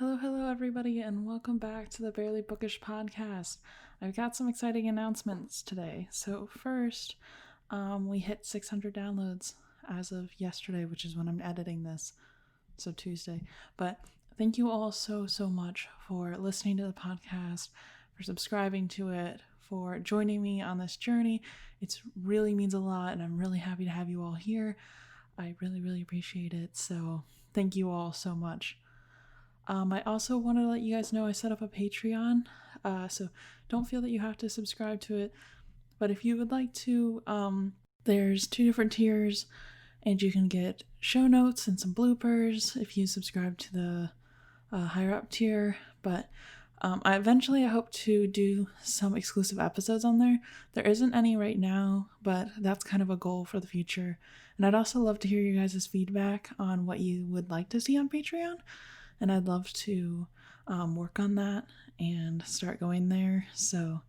Hello, everybody, and welcome back to the Barely Bookish podcast. I've got some exciting announcements today. So, first, we hit 600 downloads as of yesterday, which is when I'm editing this, so Tuesday. But thank you all so much for listening to the podcast, for subscribing to it, for joining me on this journey. It really means a lot, and I'm really happy to have you all here. I really appreciate it. So, thank you all so much. I also wanted to let you guys know I set up a Patreon, so don't feel that you have to subscribe to it. But if you would like to, there's 2 different tiers, and you can get show notes and some bloopers if you subscribe to the higher up tier. But I hope to do some exclusive episodes on there. There isn't any right now, but that's kind of a goal for the future. And I'd also love to hear you guys' feedback on what you would like to see on Patreon. And I'd love to work on that and start going there. So,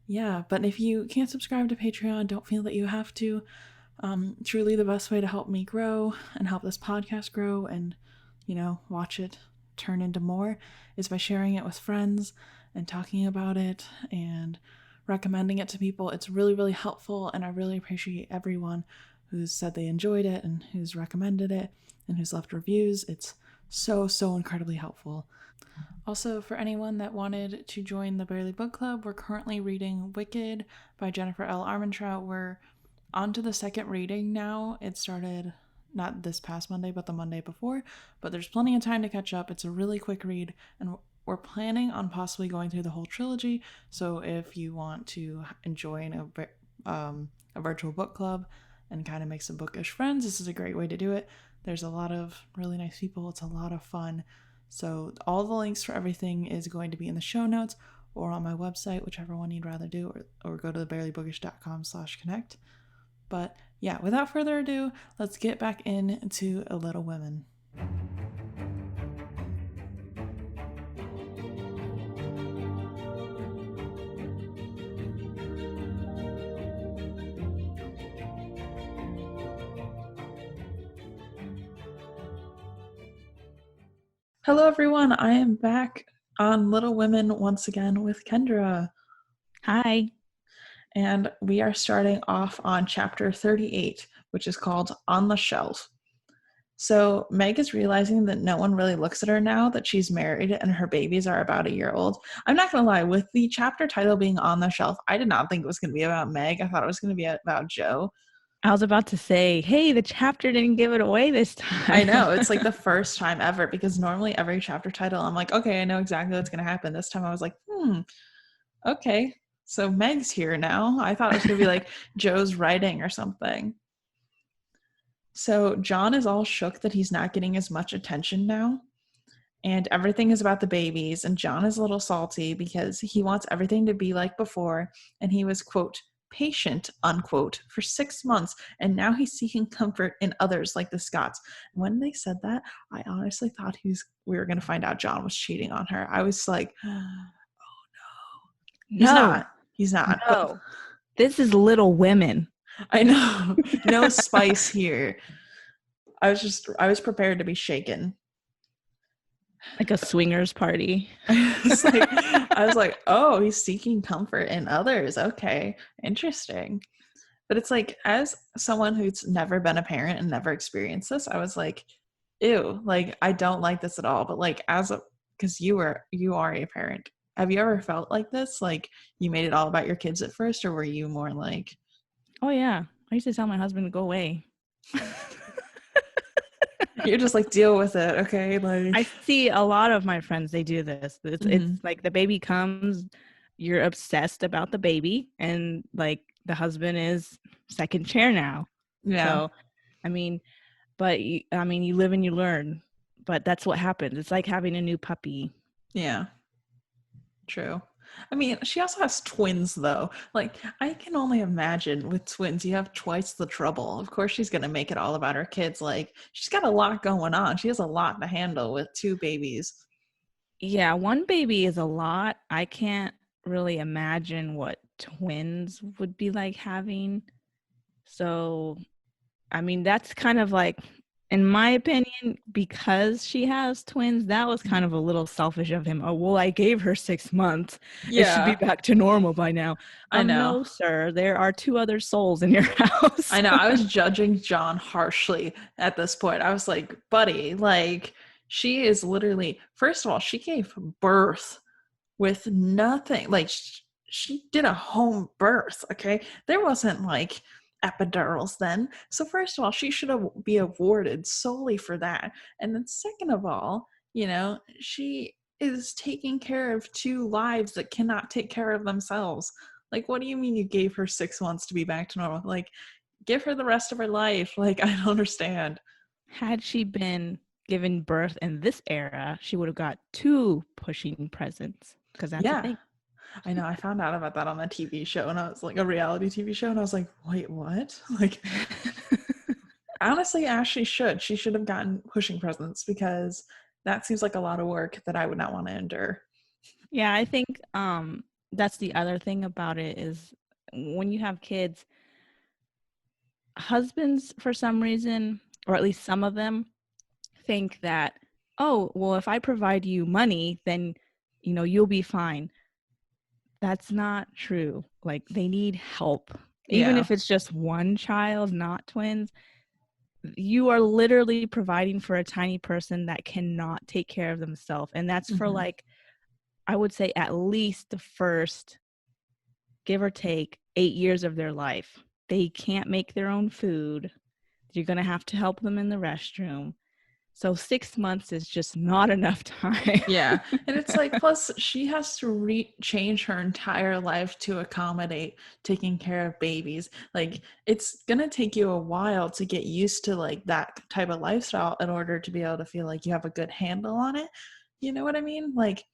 yeah. But if you can't subscribe to Patreon, don't feel that you have to. Truly, the best way to help me grow and help this podcast grow and, watch it turn into more is by sharing it with friends and talking about it and recommending it to people. It's really helpful, and I really appreciate everyone who's said they enjoyed it and who's recommended it and who's left reviews. It's so incredibly helpful. Also, for anyone that wanted to join the Barely Book Club, we're currently reading Wicked by Jennifer L. Armentrout. We're on to the second reading now. It started not this past Monday, but the Monday before, but there's plenty of time to catch up. It's a really quick read, and we're planning on possibly going through the whole trilogy. So if you want to join a virtual book club and kind of make some bookish friends, this is a great way to do it. There's a lot of really nice people. It's a lot of fun. So all the links for everything is going to be in the show notes or on my website, whichever one you'd rather do, or go to thebarelybookish.com/connect. But yeah, without further ado, let's get back into A Little Women. Hello, everyone. I am back on Little Women once again with Kendra. Hi. And we are starting off on chapter 38, which is called On the Shelf. So Meg is realizing that no one really looks at her now that she's married and her babies are about a year old. I'm not going to lie, with the chapter title being On the Shelf, I did not think it was going to be about Meg. I thought it was going to be about Joe. I was about to say, hey, the chapter didn't give it away this time. I know. It's like the first time ever, because normally every chapter title, I'm like, okay, I know exactly what's going to happen. This time I was like, okay. So Meg's here now. I thought it was going to be like Joe's writing or something. So John is all shook that he's not getting as much attention now. And everything is about the babies. And John is a little salty because he wants everything to be like before. And he was, quote, patient, unquote, for 6 months. And now he's seeking comfort in others like the Scotts. When they said that, I honestly thought we were going to find out John was cheating on her. I was like, oh no. He's not. No. But this is Little Women. I know. No spice here. I was prepared to be shaken. Like a swingers party. I was like, oh, he's seeking comfort in others. Okay, interesting. But it's like, as someone who's never been a parent and never experienced this, I was like, ew, like, I don't like this at all. But like, because you are a parent, have you ever felt like this? Like, you made it all about your kids at first, or were you more like, oh yeah, I used to tell my husband to go away. You're just like, deal with it, okay? Like, I see a lot of my friends, they do this. It's like the baby comes, you're obsessed about the baby, and like the husband is second chair now. Yeah. So, you live and you learn, but that's what happens. It's like having a new puppy. Yeah. True. I mean, she also has twins, though. Like, I can only imagine with twins, you have twice the trouble. Of course, she's going to make it all about her kids. Like, she's got a lot going on. She has a lot to handle with 2 babies. Yeah, 1 baby is a lot. I can't really imagine what twins would be like having. So, that's kind of like In my opinion, because she has twins, that was kind of a little selfish of him. Oh, well, I gave her 6 months. It should be Yeah, back to normal by now. I know. No, sir. There are two other souls in your I house. know. I was judging John harshly at this point. I was like, buddy, like, she is literally, first of all, she gave birth with nothing. Like, she did a home birth, okay? There wasn't like epidurals then. So, first of all, she should have be awarded solely for that. And then, second of all, she is taking care of two lives that cannot take care of themselves. Like, what do you mean you gave her 6 months to be back to normal? Like, give her the rest of her life. Like, I don't understand. Had she been given birth in this era, she would have got two pushing presents because that's a Yeah, thing. I know. I found out about that on a TV show, and I was like, a reality TV show, and I was like, wait, what? Like, honestly, Ashley should. She should have gotten pushing presents because that seems like a lot of work that I would not want to endure. Yeah, I think that's the other thing about it is when you have kids, husbands for some reason, or at least some of them, think that, oh, well, if I provide you money, then you'll be fine. That's not true. Like they need help. Even Yeah. if it's just one child, not twins, you are literally providing for a tiny person that cannot take care of themselves. And that's for Hmm. like, I would say at least the first, give or take, 8 years of their life. They can't make their own food. You're going to have to help them in the restroom. So 6 months is just not enough time. Yeah. And it's like, plus, she has to change her entire life to accommodate taking care of babies. Like, it's going to take you a while to get used to like that type of lifestyle in order to be able to feel like you have a good handle on it. You know what I mean? Like,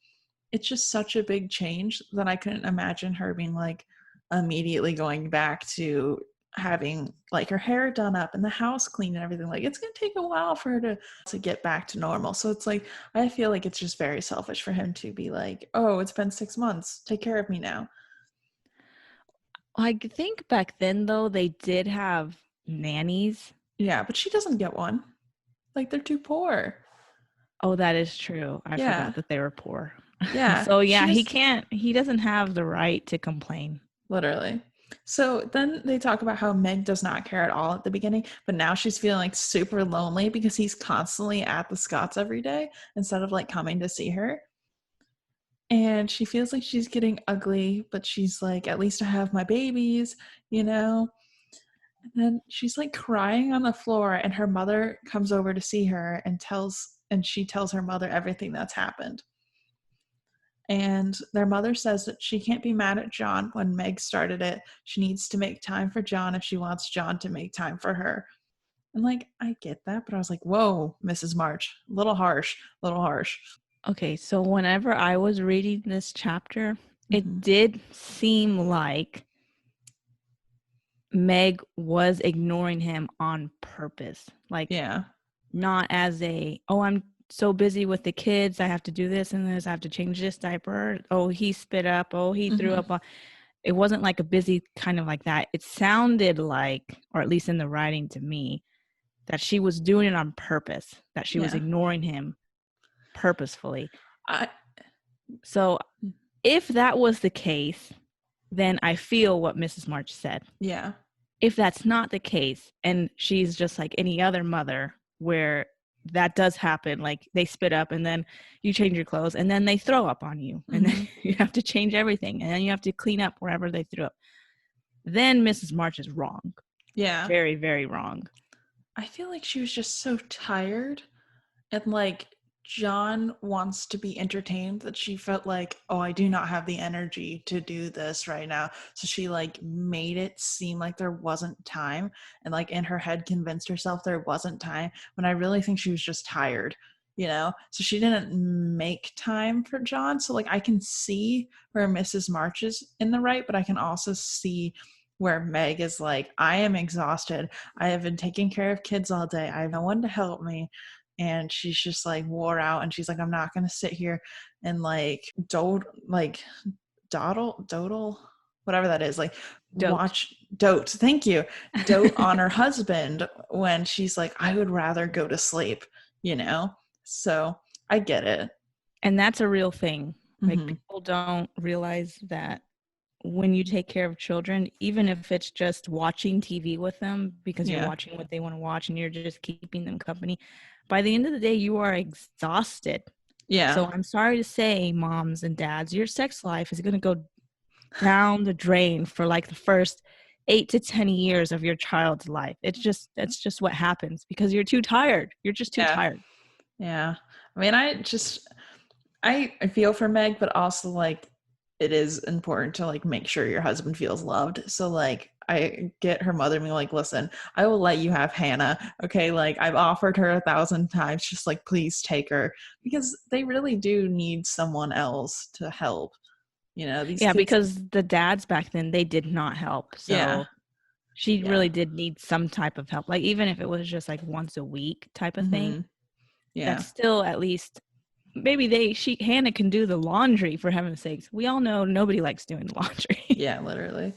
it's just such a big change that I couldn't imagine her being like immediately going back to having like her hair done up and the house clean and everything. Like, it's going to take a while for her to get back to normal. So it's like, I feel like it's just very selfish for him to be like, oh, it's been 6 months, take care of me now. I think back then, though, they did have nannies. Yeah, but she doesn't get one. Like, they're too poor. Oh, that is true. I Yeah. forgot that they were poor. Yeah, So, she yeah, just he doesn't have the right to complain. literally. So then they talk about how Meg does not care at all at the beginning, but now she's feeling like super lonely because he's constantly at the Scots every day instead of like coming to see her. And she feels like she's getting ugly, but she's like, at least I have my babies, you know? And then she's like crying on the floor, and her mother comes over to see her and she tells her mother everything that's happened. And their mother says that she can't be mad at John when Meg started it. She needs to make time for John if she wants John to make time for her. And like, I get that, but I was like, whoa, Mrs. March, a little harsh, a little harsh. Okay, so whenever I was reading this chapter, it Mm-hmm. did seem like Meg was ignoring him on purpose. Like, Yeah. not as a, oh, I'm so busy with the kids, I have to do this and this, I have to change this diaper. Oh, he spit up. Oh, he threw Mm-hmm. up. It wasn't like a busy kind of like that. It sounded like, or at least in the writing to me, that she was doing it on purpose, that she was Yeah. ignoring him purposefully. I, So if that was the case, then I feel what Mrs. March said. yeah. If that's not the case, and she's just like any other mother where that does happen, like they spit up and then you change your clothes and then they throw up on you and then Mm-hmm. you have to change everything and then you have to clean up wherever they threw up, then Mrs. March is wrong. Yeah. Very, very wrong. I feel like she was just so tired, and like John wants to be entertained, that she felt like, oh, I do not have the energy to do this right now. So she like made it seem like there wasn't time, and like in her head convinced herself there wasn't time, when I really think she was just tired, so she didn't make time for John. So like, I can see where Mrs. March is in the right, but I can also see where Meg is like, I am exhausted, I have been taking care of kids all day, I have no one to help me. And she's just like wore out, and she's like, I'm not gonna sit here and like dodle. whatever that is, like Dote. dote. Thank you. Dote on her husband when she's like, I would rather go to sleep, you know? So I get it. And that's a real thing. Like, Mm-hmm. people don't realize that when you take care of children, even if it's just watching TV with them because you're Yeah. watching what they want to watch and you're just keeping them company, by the end of the day, you are exhausted. Yeah. So I'm sorry to say, moms and dads, your sex life is going to go down the drain for like the first 8 to 10 years of your child's life. That's just what happens because you're too tired. You're just too Yeah. tired. Yeah. I mean, I feel for Meg, but also like it is important to like make sure your husband feels loved. So like I get her mother being like, listen, I will let you have Hannah. Okay. Like I've offered her 1,000 times, just like please take her, because they really do need someone else to help. You know, these Yeah, kids. because the dads back then, they did not help. Yeah. So she Yeah. really did need some type of help. Like, even if it was just like once a week type of thing, Mm-hmm. Yeah. that's still at least maybe Hannah can do the laundry, for heaven's sakes. We all know nobody likes doing the laundry. Yeah, literally.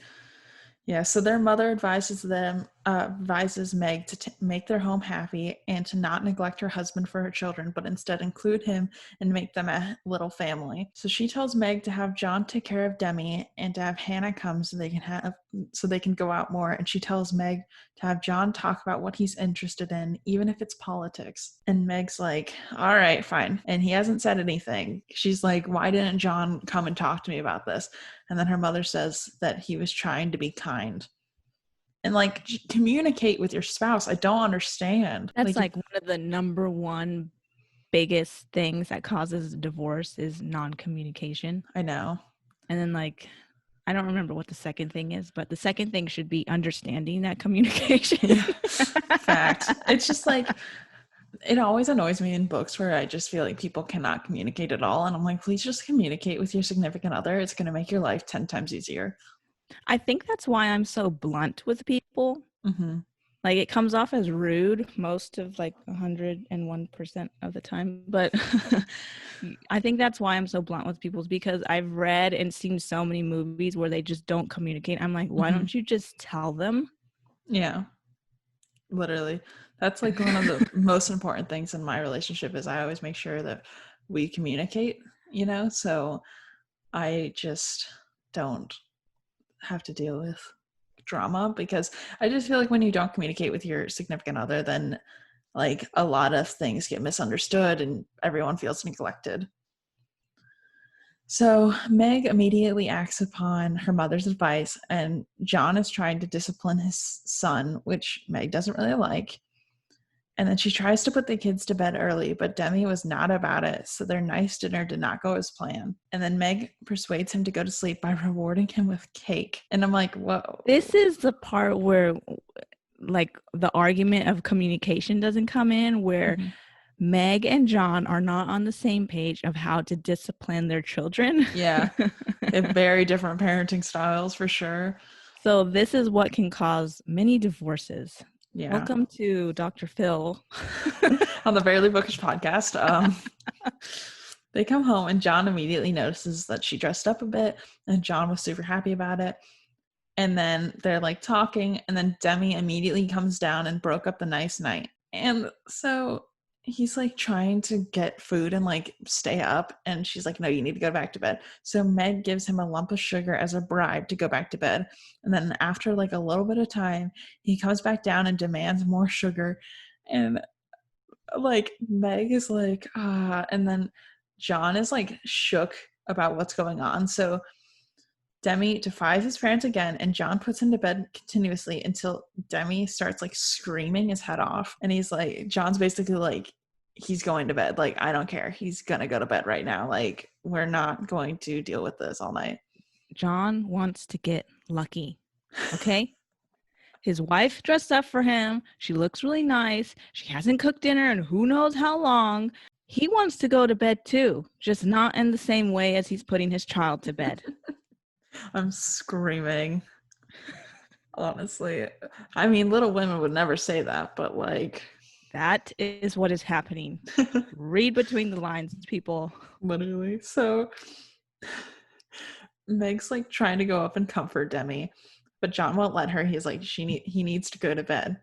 Yeah, so their mother advises Meg to make their home happy and to not neglect her husband for her children, but instead include him and make them a little family. So she tells Meg to have John take care of Demi and to have Hannah come so they can go out more. And she tells Meg to have John talk about what he's interested in, even if it's politics. And Meg's like, all right, fine. And he hasn't said anything. She's like, why didn't John come and talk to me about this? And then her mother says that he was trying to be kind. And like communicate with your spouse. I don't understand. That's Like if, like one of the number one biggest things that causes divorce is non-communication. I know. And then, like, I don't remember what the second thing is, but the second thing should be understanding that communication. Yeah. Fact. It's just like it always annoys me in books where I just feel like people cannot communicate at all. And I'm like, please just communicate with your significant other. It's going to make your life 10 times easier. I think that's why I'm so blunt with people. Mm-hmm. Like, it comes off as rude most of like 101% of the time, but I think that's why I'm so blunt with people, is because I've read and seen so many movies where they just don't communicate. I'm like, why Mm-hmm. don't you just tell them? Yeah. Literally. That's like one of the most important things in my relationship is I always make sure that we communicate, you know? So I just don't have to deal with drama because I just feel like when you don't communicate with your significant other, then like a lot of things get misunderstood and everyone feels neglected. So Meg immediately acts upon her mother's advice, and John is trying to discipline his son, which Meg doesn't really like. And then she tries to put the kids to bed early, but Demi was not about it. So their nice dinner did not go as planned. And then Meg persuades him to go to sleep by rewarding him with cake. And I'm like, whoa. This is the part where, like, the argument of communication doesn't come in, where Mm-hmm. Meg and John are not on the same page of how to discipline their children. Yeah. They have very different parenting styles for sure. So this is what can cause many divorces. Yeah. Welcome to Dr. Phil. On the Barely Bookish podcast, they come home and John immediately notices that she dressed up a bit, and John was super happy about it. And then they're like talking, and then Demi immediately comes down and broke up the nice night. And so he's like trying to get food and like stay up, and she's like, no, you need to go back to bed. So Meg gives him a lump of sugar as a bribe to go back to bed. And then after like a little bit of time, he comes back down and demands more sugar. And like Meg is like, and then John is like shook about what's going on. So Demi defies his parents again, and John puts him to bed continuously until Demi starts like screaming his head off. And he's like, John's basically like, he's going to bed. Like, I don't care. He's gonna go to bed right now. Like, we're not going to deal with this all night. John wants to get lucky. Okay? His wife dressed up for him. She looks really nice. She hasn't cooked dinner in who knows how long. He wants to go to bed too, just not in the same way as he's putting his child to bed. I'm screaming. Honestly. I mean, Little Women would never say that, but like That is what is happening. Read between the lines, people. literally. So Meg's like trying to go up and comfort Demi, but John won't let her. He's like, he needs to go to bed.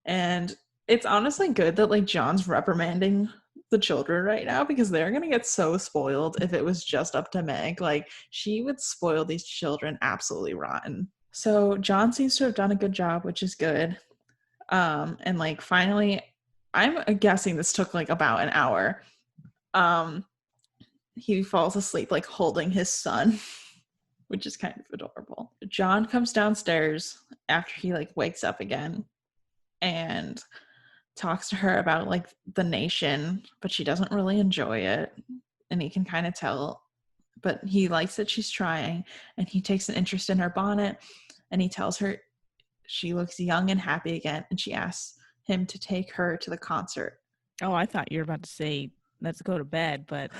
And it's honestly good that like John's reprimanding the children right now because they're gonna get so spoiled if it was just up to Meg. Like she would spoil these children absolutely rotten. So John seems to have done a good job, which is good. And like finally, I'm guessing this took like about an hour. Um, he falls asleep like holding his son, which is kind of adorable. John comes downstairs after he like wakes up again and talks to her about like the nation, but she doesn't really enjoy it. And he can kind of tell, but he likes that she's trying, and he takes an interest in her bonnet, and he tells her she looks young and happy again, and she asks him to take her to the concert. Oh, I thought you were about to say, let's go to bed, but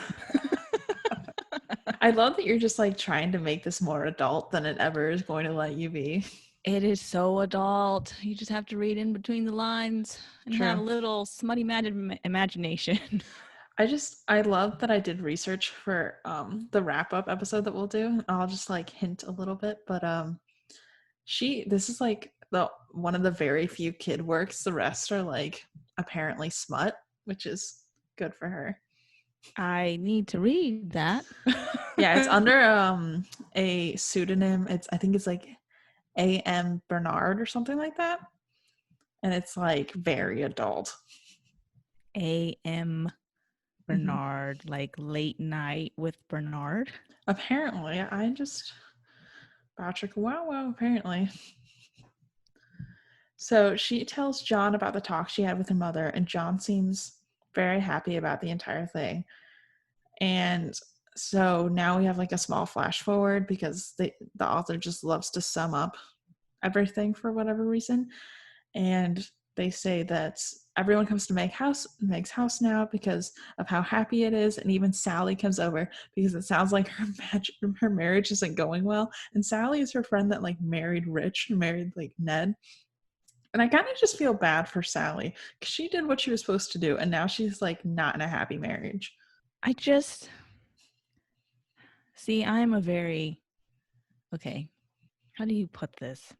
I love that you're just like trying to make this more adult than it ever is going to let you be. it is so adult. You just have to read in between the lines and have a True. little smutty imagination. I love that I did research for the wrap up episode that we'll do. I'll just like hint a little bit, but this is like the one of the very few kid works. The rest are like apparently smut, which is good for her. I need to read that. Yeah, it's under a pseudonym. I think it's like A.M. Bernard or something like that. And it's like very adult. A.M. Bernard, like late night with Bernard. Apparently, I just Patrick wow apparently. So she tells John about the talk she had with her mother, and John seems very happy about the entire thing. And so now we have like a small flash forward because the author just loves to sum up everything for whatever reason. And they say that everyone comes to Meg's house now because of how happy it is, and even Sally comes over because it sounds like her marriage isn't going well. And Sally is her friend that like married like Ned. And I kind of just feel bad for Sally because she did what she was supposed to do, and now she's like not in a happy marriage. I just see, I'm a very, okay, how do you put this?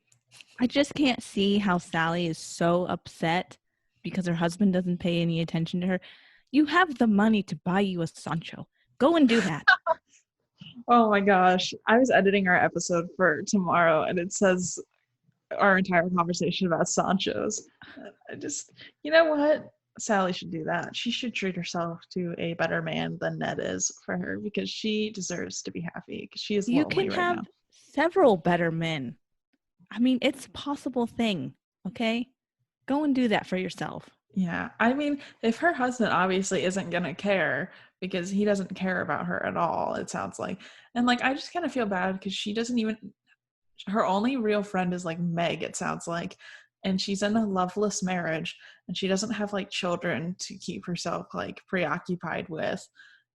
I just can't see how Sally is so upset because her husband doesn't pay any attention to her. You have the money to buy you a Sancho. Go and do that. Oh my gosh. I was editing our episode for tomorrow, and it says our entire conversation about Sancho's. I just, you know what? Sally should do that. She should treat herself to a better man than Ned is for her because she deserves to be happy because she is You lonely can right have now. several better men. I mean, it's a possible thing, okay? Go and do that for yourself. Yeah. I mean, if her husband obviously isn't going to care because he doesn't care about her at all, it sounds like. And like, I just kind of feel bad because she doesn't even, her only real friend is like Meg, it sounds like. And she's in a loveless marriage, and she doesn't have like children to keep herself like preoccupied with.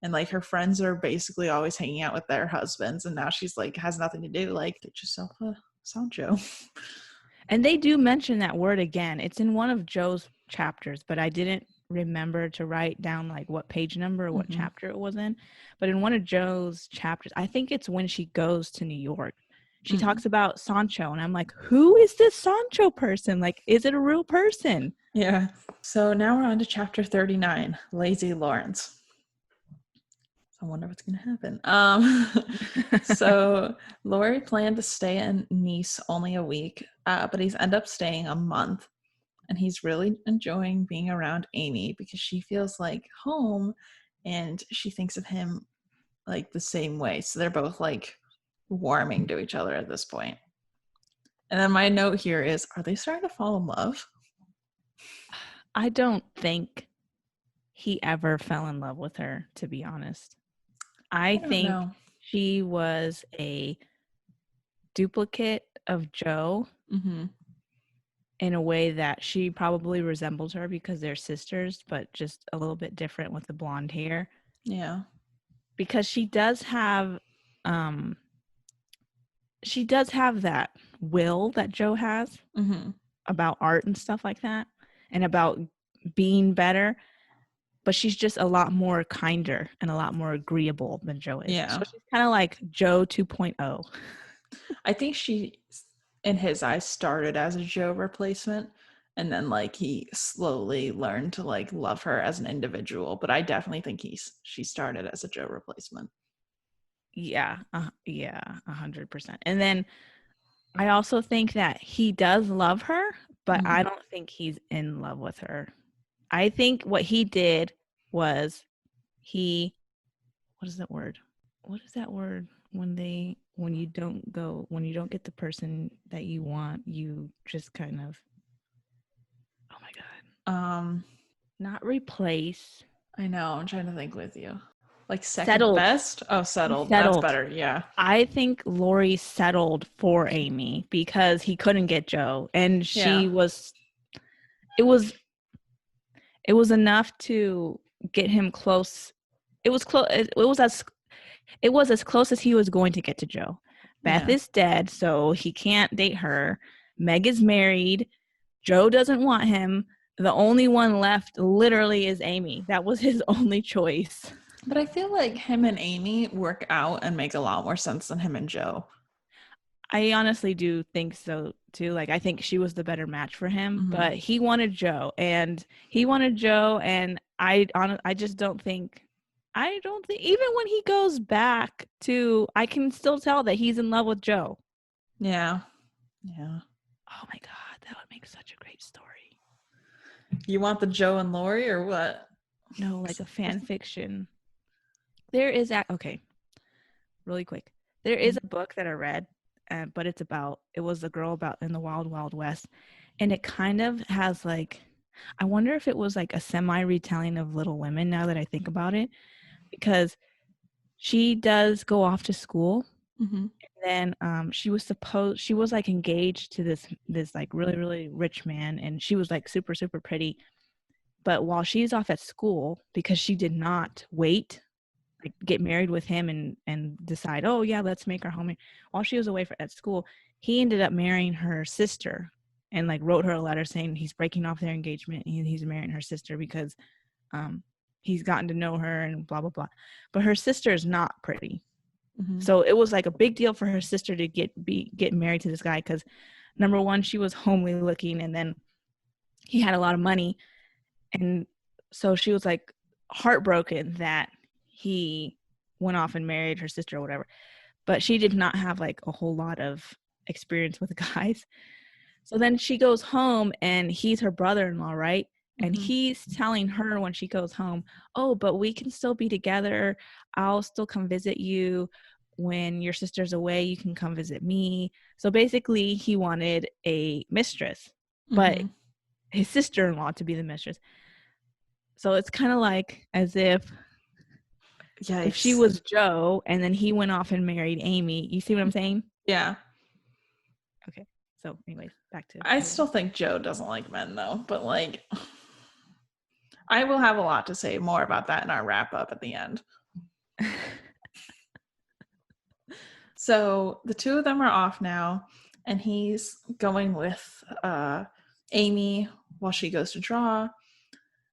And like her friends are basically always hanging out with their husbands, and now she's like has nothing to do. Like, get yourself a Sancho. And they do mention that word again. It's in one of Joe's chapters, but I didn't remember to write down like what page number or what Mm-hmm. chapter it was in. But in one of Joe's chapters, I think it's when she goes to New York. She Mm. talks about Sancho, and I'm like, who is this Sancho person? Like, is it a real person? Yeah. So now we're on to chapter 39, Lazy Lawrence. I wonder what's going to happen. So Laurie planned to stay in Nice only a week, but he's ended up staying a month. And he's really enjoying being around Amy because she feels like home, and she thinks of him like the same way. So they're both like warming to each other at this point. And then my note here is, are they starting to fall in love? I don't think he ever fell in love with her, to be honest. I I don't think know. she was a duplicate of Joe Mm-hmm. in a way that she probably resembles her because they're sisters, but just a little bit different with the blonde hair. Yeah. Because um she does have that will that Joe has Mm-hmm. about art and stuff like that and about being better. but she's just a lot more kinder and a lot more agreeable than Joe is. So Yeah. she's kind of like Joe 2.0. I think she, in his eyes, started as a Joe replacement. And then like he slowly learned to like love her as an individual. But I definitely think she started as a Joe replacement. Yeah, 100%. And then I also think that he does love her, but Mhm. I don't think he's in love with her. I think what he did was what is that word? What is that word when you don't get the person that you want, you just kind of, oh my God, Um, not replace, I know. I'm trying to think with you. Like second settled. best? Oh, He settled. That's settled. better. Yeah. I think Laurie settled for Amy because he couldn't get Joe, and Yeah. it was it was enough to get him close. It was close. It was as close as he was going to get to Joe. Beth Yeah. is dead, so he can't date her. Meg is married. Joe doesn't want him. The only one left literally is Amy. That was his only choice. But I feel like him and Amy work out and make a lot more sense than him and Joe. I honestly do think so too. Like I think she was the better match for him, Mm-hmm. but he wanted Joe, and I just don't think even when he goes back to, I can still tell that he's in love with Joe. Yeah. Yeah. Oh my God, that would make such a great story. You want the Joe and Laurie or what? No, like a fan fiction. Okay, really quick. There is a book that I read, but it was a girl about in the wild, wild west. And it kind of has like, I wonder if it was like a semi retelling of Little Women now that I think about it, because she does go off to school. Mm-hmm. Then she was like engaged to this like really, really rich man, and she was like super, super pretty. But while she's off at school, because she did not wait, like get married with him and decide, oh yeah, let's make our home, while she was away at school, he ended up marrying her sister and like wrote her a letter saying he's breaking off their engagement and he's marrying her sister because um he's gotten to know her and blah blah blah. But her sister is not pretty, Mm-hmm. so it was like a big deal for her sister to get married to this guy because number one, she was homely looking, and then he had a lot of money. And so she was like heartbroken that he went off and married her sister or whatever. But she did not have like a whole lot of experience with guys. So then she goes home and he's her brother-in-law, right? And Mm-hmm. he's telling her when she goes home, oh, but we can still be together. I'll still come visit you. When your sister's away, you can come visit me. So basically, he wanted a mistress, but Mm-hmm. his sister-in-law to be the mistress. So it's kind of like as if she Yikes. was Joe and then he went off and married Amy. You see what I'm saying? Yeah. Okay. So anyways, back to I still think Joe doesn't like men though, but like I will have a lot to say more about that in our wrap up at the end. So the two of them are off now, and he's going with Amy while she goes to draw,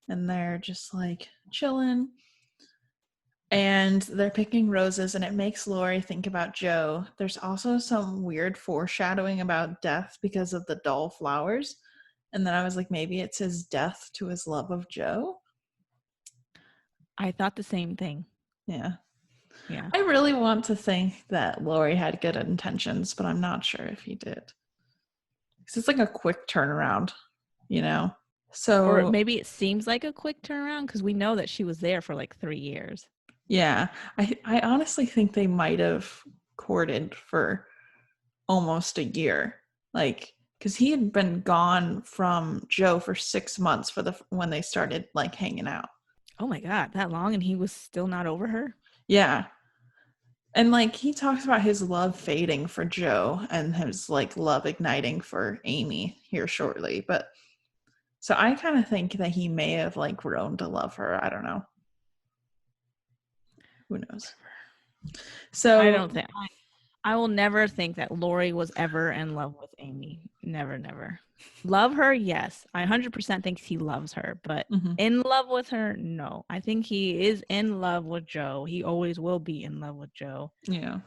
and they're just like chilling. And they're picking roses, and it makes Laurie think about Joe. There's also some weird foreshadowing about death because of the dull flowers. And then I was like, maybe it's his death to his love of Joe. I thought the same thing. Yeah. Yeah. I really want to think that Laurie had good intentions, but I'm not sure if he did. Because it's like a quick turnaround, you know? Or So, maybe it seems like a quick turnaround because we know that she was there for like 3 years. yeah, I honestly think they might have courted for almost a year. Like, because he had been gone from Joe for 6 months for when they started like hanging out. Oh my God, that long and he was still not over her? Yeah. And like he talks about his love fading for Joe and his like love igniting for Amy here shortly. But so I kind of think that he may have like grown to love her. I don't know. Who knows? I So don't think. I will never think that Laurie was ever in love with Amy. Never, never. Love her, yes. I 100% think he loves her, but Mm-hmm. in love with her, no. I think he is in love with Joe. He always will be in love with Joe. Yeah.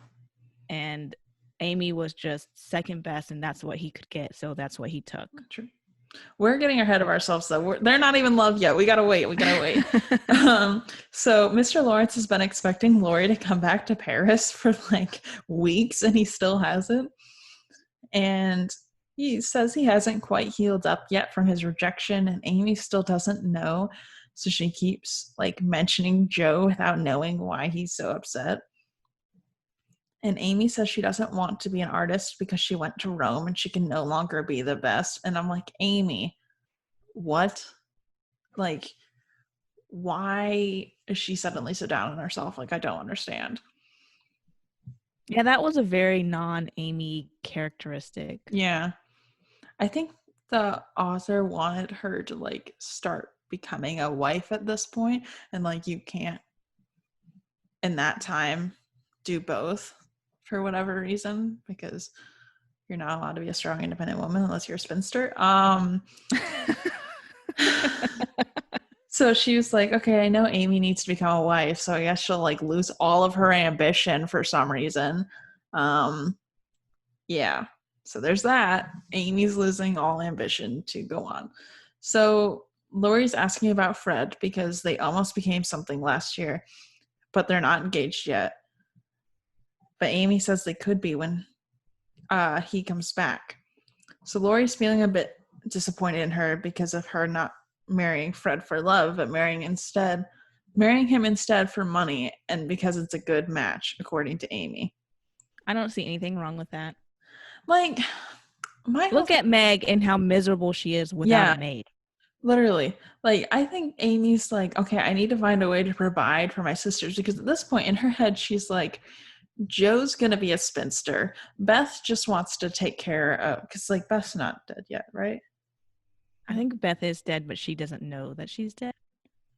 And Amy was just second best, and that's what he could get, so that's what he took. True. We're getting ahead of ourselves, though. They're not even loved yet. We gotta wait. So Mr. Lawrence has been expecting Laurie to come back to Paris for like weeks, and he still hasn't. And he says he hasn't quite healed up yet from his rejection, and Amy still doesn't know. So she keeps like mentioning Joe without knowing why he's so upset. And Amy says she doesn't want to be an artist because she went to Rome and she can no longer be the best. And I'm like, Amy, what? Like, why is she suddenly so down on herself? Like, I don't understand. Yeah, that was a very non-Amy characteristic. Yeah. I think the author wanted her to like start becoming a wife at this point, and like you can't in that time do both for whatever reason, because you're not allowed to be a strong independent woman unless you're a spinster. So she was like, okay, I know Amy needs to become a wife, so I guess she'll like lose all of her ambition for some reason. Yeah. So there's that. Amy's losing all ambition to go on. So Laurie's asking about Fred because they almost became something last year, but they're not engaged yet. But Amy says they could be when he comes back. So Laurie's feeling a bit disappointed in her because of her not marrying Fred for love, but marrying him instead for money, and because it's a good match, according to Amy. I don't see anything wrong with that. Like, Look at Meg and how miserable she is without a maid. Literally. Like, I think Amy's like, okay, I need to find a way to provide for my sisters, because at this point in her head, she's like, Joe's gonna be a spinster. Beth just wants to take care of, because like Beth's not dead yet, right? I think Beth is dead, but she doesn't know that she's dead.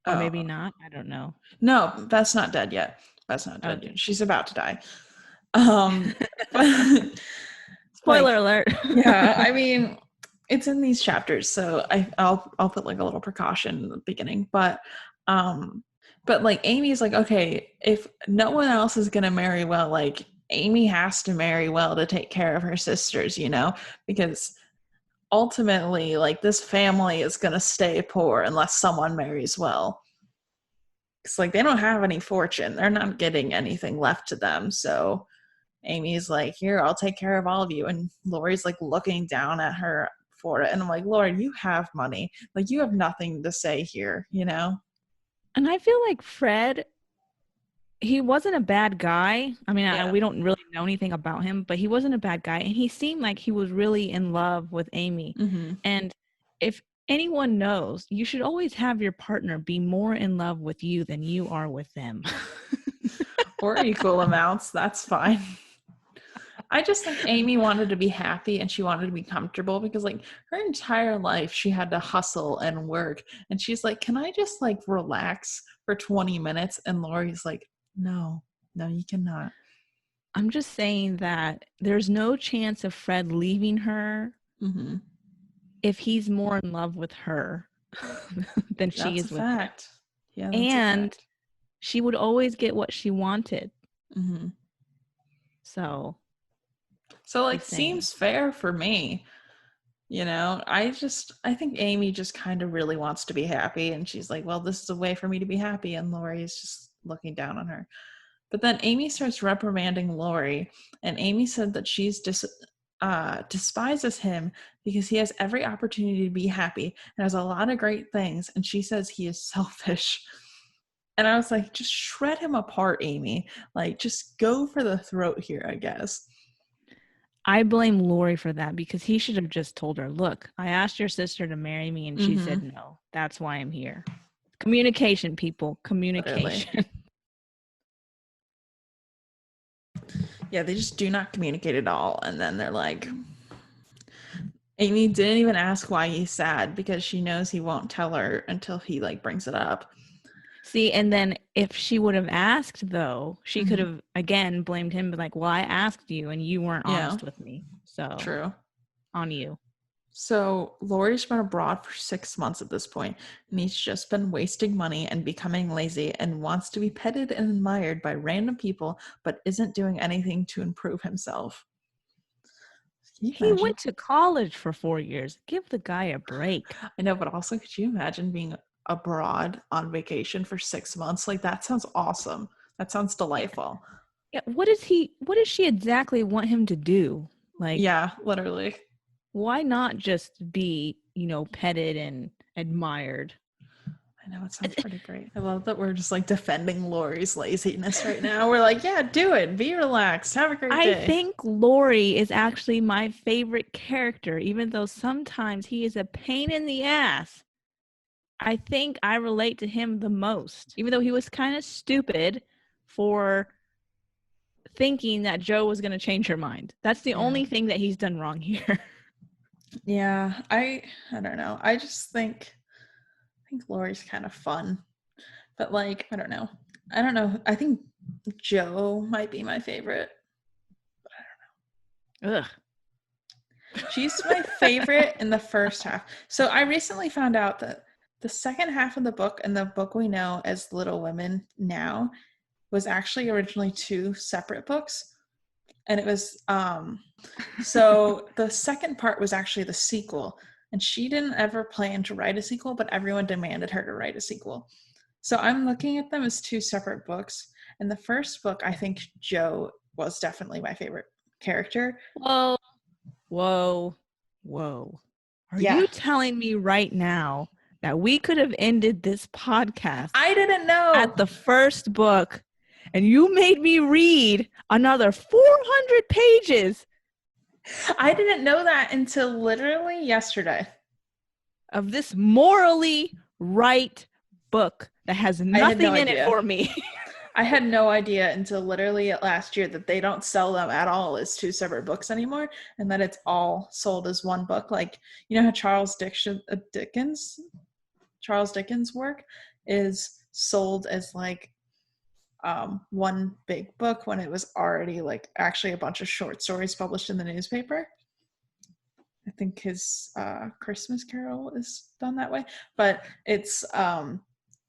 Or maybe not. I don't know. No, Beth's not dead yet. Okay. She's about to die. But Spoiler alert. Yeah, I mean, it's in these chapters, so I'll put like a little precaution in the beginning. But like Amy's like, okay, if no one else is gonna marry well, like Amy has to marry well to take care of her sisters, because ultimately, like, this family is gonna stay poor unless someone marries well. It's like they don't have any fortune. They're not getting anything left to them. So Amy's like, here, I'll take care of all of you. And Laurie's like looking down at her for it. And I'm like, Laurie, you have money. Like, you have nothing to say here, And I feel like Fred, he wasn't a bad guy. I mean, we don't really know anything about him, but he wasn't a bad guy. And he seemed like he was really in love with Amy. Mm-hmm. And if anyone knows, you should always have your partner be more in love with you than you are with them. Or equal amounts. That's fine. I just think Amy wanted to be happy and she wanted to be comfortable, because like her entire life she had to hustle and work, and she's like, can I just like relax for 20 minutes? And Laurie's like, no, you cannot. I'm just saying that there's no chance of Fred leaving her if he's more in love with her than she is with him. Yeah, and she would always get what she wanted. So like, seems fair for me. I think Amy just kind of really wants to be happy, and she's like, well, this is a way for me to be happy, and Laurie's just looking down on her. But then Amy starts reprimanding Laurie, and Amy said that she's despises him because he has every opportunity to be happy and has a lot of great things, and she says he is selfish. And I was like, just shred him apart, Amy. Like, just go for the throat here, I guess. I blame Laurie for that, because he should have just told her, look, I asked your sister to marry me and she said no. That's why I'm here. Communication, people. Communication. Yeah, they just do not communicate at all. And then they're like, Amy didn't even ask why he's sad, because she knows he won't tell her until he like brings it up. See, and then if she would have asked, though, she could Mhm. have, again, blamed him, but like, well, I asked you and you weren't Yeah, honest with me. So, true. on you. So Laurie's been abroad for 6 months at this point, and he's just been wasting money and becoming lazy and wants to be petted and admired by random people, but isn't doing anything to improve himself. Can you He imagine? went to college for 4 years. Give the guy a break. I know, but also could you imagine being abroad on vacation for 6 months? Like that sounds awesome. That sounds Yeah. delightful. Yeah. What does she exactly want him to do? Like, Yeah, literally. why not just be, petted and admired? I know it sounds pretty great. I love that we're just like defending Laurie's laziness right now. We're like, yeah, do it. Be relaxed. Have a great I day. think Laurie is actually my favorite character, even though sometimes he is a pain in the ass. I think I relate to him the most, even though he was kind of stupid for thinking that Joe was going to change her mind. That's the only thing that he's done wrong here. Yeah, I don't know. I think Laurie's kind of fun. But like, I don't know. I don't know. I think Joe might be my favorite. Ugh. She's my favorite in the first half. So I recently found out that the second half of the book and the book we know as Little Women now was actually originally two separate books. And it was so the second part was actually the sequel. And she didn't ever plan to write a sequel, but everyone demanded her to write a sequel. So I'm looking at them as two separate books. And the first book, I think Joe was definitely my favorite character. Whoa, whoa, whoa. Are Yeah. you telling me right now that we could have ended this podcast I didn't know. at the first book and you made me read another 400 pages I didn't know that until literally yesterday. of this morally right book that has I had no nothing in it idea. for me? I had no idea until literally last year that they don't sell them at all as two separate books anymore, and that it's all sold as one book. Like, you know how Charles Dickens' work is sold as like one big book when it was already like actually a bunch of short stories published in the newspaper. I think his Christmas Carol is done that way, but it's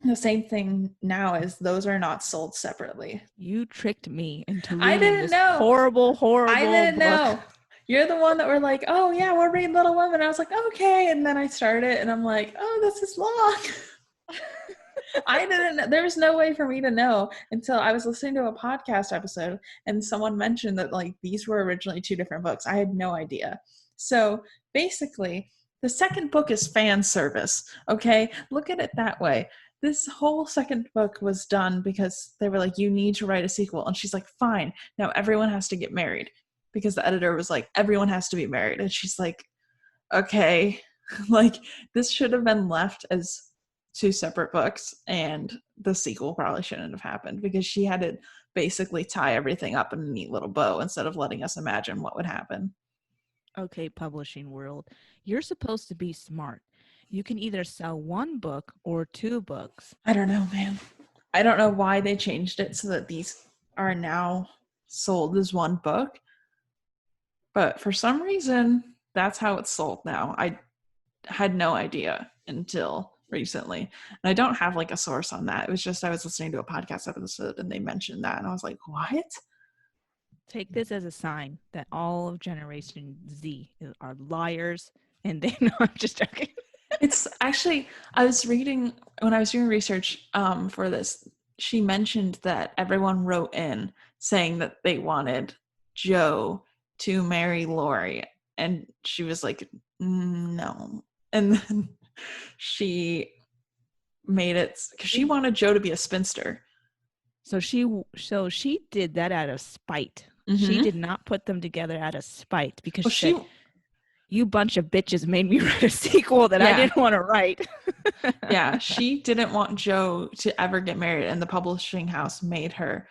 the same thing now as those are not sold separately. You tricked me into I reading didn't this know. I horrible didn't book. know. You're the one that were like, oh yeah, we'll read Little Women. I was like, okay, and then I started, and I'm like, oh, this is long. I didn't know. There was no way for me to know until I was listening to a podcast episode and someone mentioned that like these were originally two different books. I had no idea. So basically, the second book is fan service. Okay, look at it that way. This whole second book was done because they were like, you need to write a sequel. And she's like, fine, now everyone has to get married. Because the editor was like, everyone has to be married. And she's like, okay. Like, this should have been left as two separate books, and the sequel probably shouldn't have happened because she had to basically tie everything up in a neat little bow instead of letting us imagine what would happen. Okay, publishing world, you're supposed to be smart. You can either sell one book or two books. I don't know, man. I don't know why they changed it so that these are now sold as one book, but for some reason, that's how it's sold now. I had no idea until recently. And I don't have like a source on that. It was just I was listening to a podcast episode and they mentioned that and I was like, what? Take this as a sign that all of Generation Z are liars and they know. I'm just joking. It's actually, I was reading when I was doing research for this, she mentioned that everyone wrote in saying that they wanted Joe to marry Laurie. And she was like, no. And then she made it because she wanted Joe to be a spinster. So she did that out of spite. Mm-hmm. She did not put them together out of spite because Well, she said, you bunch of bitches made me write a sequel that I didn't want to write. Yeah, she didn't want Joe to ever get married, and the publishing house made her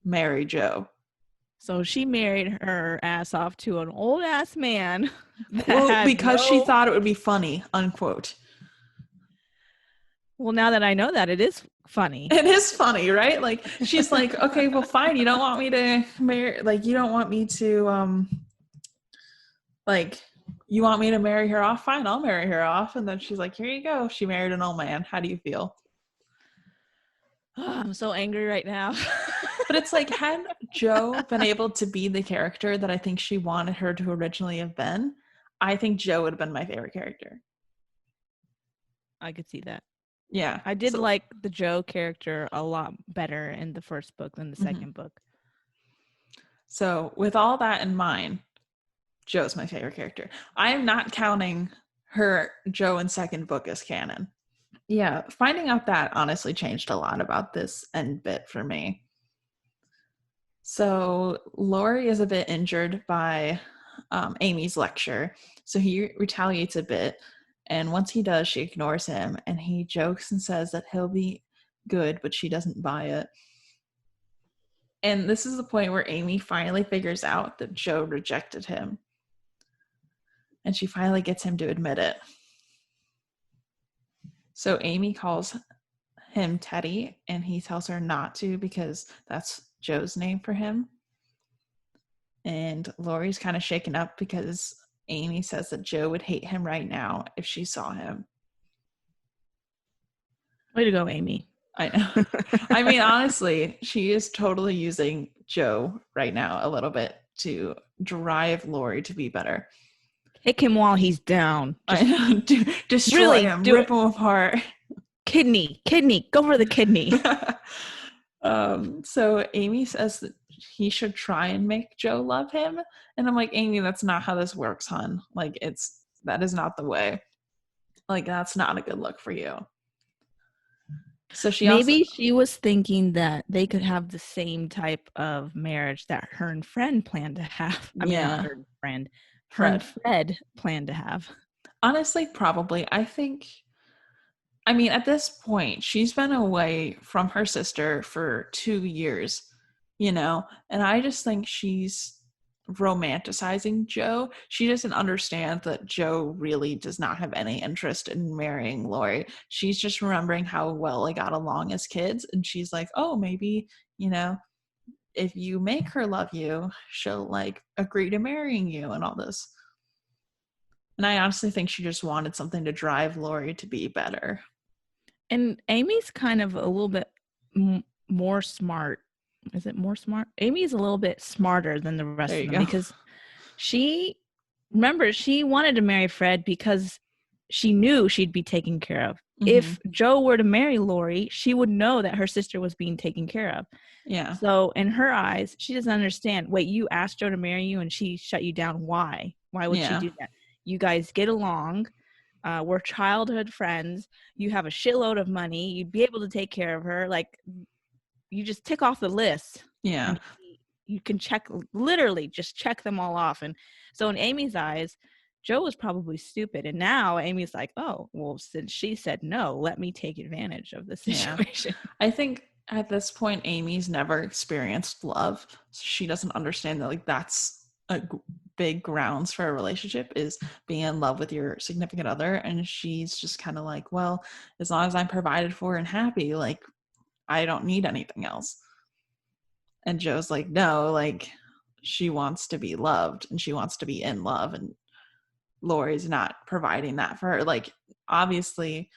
marry Joe. So she married her ass off to an old ass man. Well, because she thought it would be funny, unquote. Well, now that I know that, it is funny. It is funny, right? Like she's like, okay, well, fine. You don't want me to marry, like, you don't want me to, like, you want me to marry her off? Fine, I'll marry her off. And then she's like, here you go. She married an old man. How do you feel? I'm so angry right now. But it's like, had Jo been able to be the character that I think she wanted her to originally have been, I think Jo would have been my favorite character. I could see that. Yeah. I did like the Jo character a lot better in the first book than the second book. So with all that in mind, Jo's my favorite character. I am not counting her Jo in second book as canon. Yeah, finding out that honestly changed a lot about this end bit for me. So Laurie is a bit injured by Amy's lecture, so he retaliates a bit. And once he does, she ignores him, and he jokes and says that he'll be good, but she doesn't buy it. And this is the point where Amy finally figures out that Jo rejected him. And she finally gets him to admit it. So Amy calls him Teddy, and he tells her not to because that's Jo's name for him. And Laurie's kind of shaken up because Amy says that Jo would hate him right now if she saw him. Way to go, Amy. I know. I mean, honestly, she is totally using Jo right now a little bit to drive Laurie to be better. Kick him while he's down. I know. Destroy really him, rip him apart. Kidney, go for the kidney. So Amy says that he should try and make Jo love him. And I'm like, Amy, that's not how this works, hon. Like, that is not the way. Like, that's not a good look for you. So she was thinking that they could have the same type of marriage that her and Fred planned to have. I mean, not her and Fred planned to have. Honestly, probably. I mean, at this point, she's been away from her sister for 2 years, and I just think she's romanticizing Jo. She doesn't understand that Jo really does not have any interest in marrying Laurie. She's just remembering how well they got along as kids, and she's like, oh, maybe, if you make her love you, she'll like agree to marrying you and all this. And I honestly think she just wanted something to drive Laurie to be better. And Amy's kind of a little bit more smart. Is it more smart? Amy's a little bit smarter than the rest of them because she wanted to marry Fred because she knew she'd be taken care of. Mm-hmm. If Jo were to marry Laurie, she would know that her sister was being taken care of. Yeah. So in her eyes, she doesn't understand. Wait, you asked Jo to marry you and she shut you down. Why? Why would she do that? You guys get along. We're childhood friends. You have a shitload of money. You'd be able to take care of her. Like, you just tick off the list. Yeah. You can literally just check them all off. And so in Amy's eyes, Jo was probably stupid. And now Amy's like, oh, well, since she said no, let me take advantage of the situation. Yeah. I think at this point, Amy's never experienced love. So she doesn't understand that, like, that's a big grounds for a relationship is being in love with your significant other. And she's just kind of like, well, as long as I'm provided for and happy, like, I don't need anything else. And Jo's like, no, like, she wants to be loved and she wants to be in love, and Laurie's not providing that for her. Like, obviously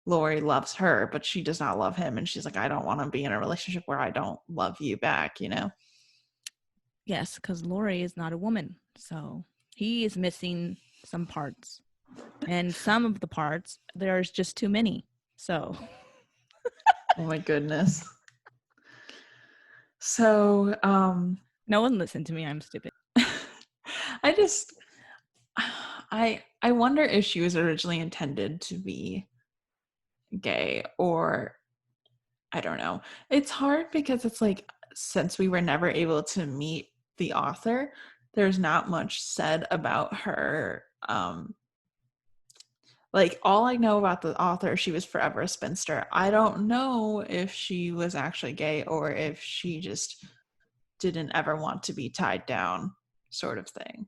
Laurie loves her, but she does not love him, and she's like, I don't want to be in a relationship where I don't love you back, Yes, because Laurie is not a woman, so he is missing some parts, and some of the parts there's just too many. So oh my goodness. So no one listened to me. I'm stupid. I wonder if she was originally intended to be gay, or I don't know. It's hard because it's like, since we were never able to meet the author, there's not much said about her. Like, all I know about the author, she was forever a spinster. I don't know if she was actually gay or if she just didn't ever want to be tied down, sort of thing.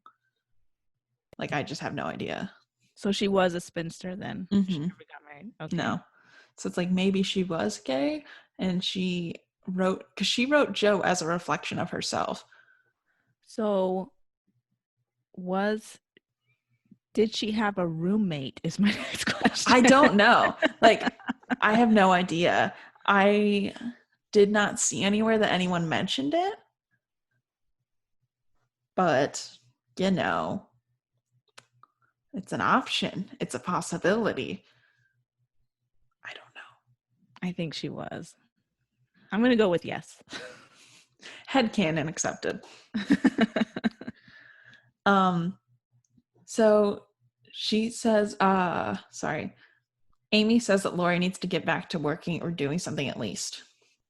Like, I just have no idea. So she was a spinster then? Mm-hmm. She never got married? Okay. No. So it's like maybe she was gay and because she wrote Joe as a reflection of herself. So was did she have a roommate is my next question. I don't know. Like, I have no idea. I did not see anywhere that anyone mentioned it. But, you know, it's an option. It's a possibility. I don't know. I think she was. I'm going to go with yes. Headcanon accepted. So she says, Amy says that Laurie needs to get back to working or doing something at least.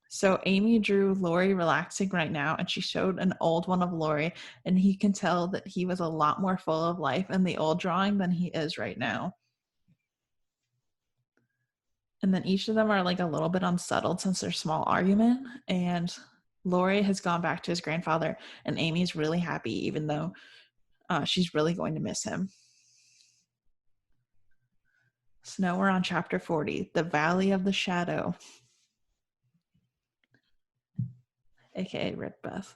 So Amy drew Laurie relaxing right now, and she showed an old one of Laurie, and he can tell that he was a lot more full of life in the old drawing than he is right now. And then each of them are like a little bit unsettled since their small argument, and Laurie has gone back to his grandfather, and Amy's really happy, even though she's really going to miss him. So now we're on chapter 40, The Valley of the Shadow. AKA Rip Beth.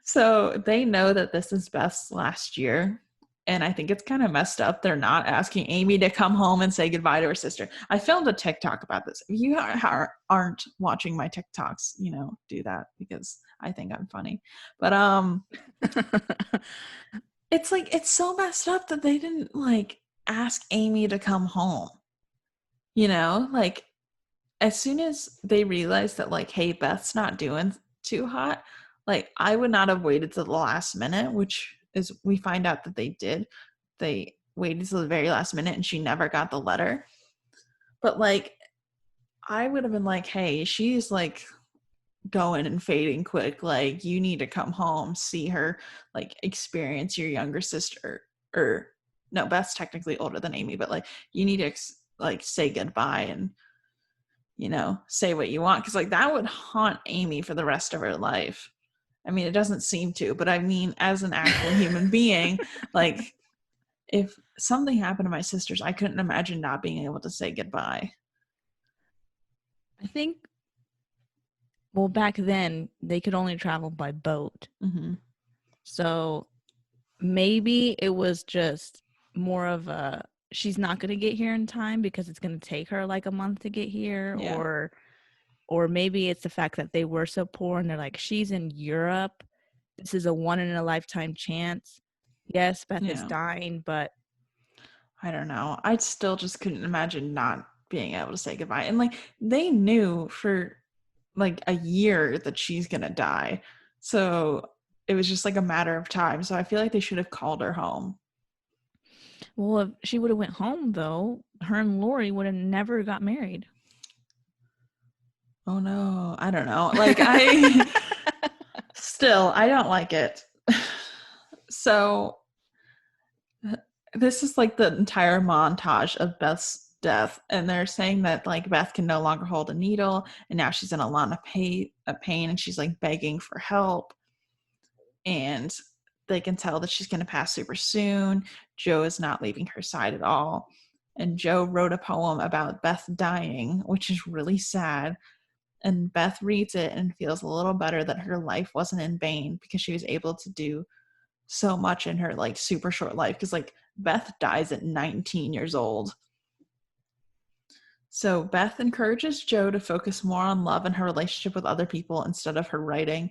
So they know that this is Beth's last year. And I think it's kind of messed up. They're not asking Amy to come home and say goodbye to her sister. I filmed a TikTok about this. If you aren't watching my TikToks, do that because I think I'm funny. But it's like, it's so messed up that they didn't like ask Amy to come home. Like as soon as they realized that like, hey, Beth's not doing too hot, like I would not have waited to the last minute, which is we find out that they did. They waited till the very last minute and she never got the letter. But like I would have been like, hey, she's like going and fading quick. Like you need to come home, see her, like experience your younger sister. Or no, Beth's technically older than Amy, but like you need to like say goodbye and say what you want, because like that would haunt Amy for the rest of her life. I mean, it doesn't seem to, but I mean, as an actual human being, like if something happened to my sisters, I couldn't imagine not being able to say goodbye. I think, well, back then they could only travel by boat. Mm-hmm. So maybe it was just more of a, she's not going to get here in time because it's going to take her like a month to get here. Yeah. Or maybe it's the fact that they were so poor and they're like, she's in Europe. This is a one in a lifetime chance. Yes, Beth is dying, but I don't know. I still just couldn't imagine not being able to say goodbye. And like they knew for like a year that she's going to die. So it was just like a matter of time. So I feel like they should have called her home. Well, if she would have went home, though, her and Laurie would have never got married. Oh, no. I don't know. Like, I don't like it. So this is like the entire montage of Beth's death. And they're saying that like Beth can no longer hold a needle. And now she's in a lot of pain and she's like begging for help. And they can tell that she's going to pass super soon. Joe is not leaving her side at all. And Joe wrote a poem about Beth dying, which is really sad. And Beth reads it and feels a little better that her life wasn't in vain because she was able to do so much in her like super short life. Because like Beth dies at 19 years old. So Beth encourages Joe to focus more on love and her relationship with other people instead of her writing.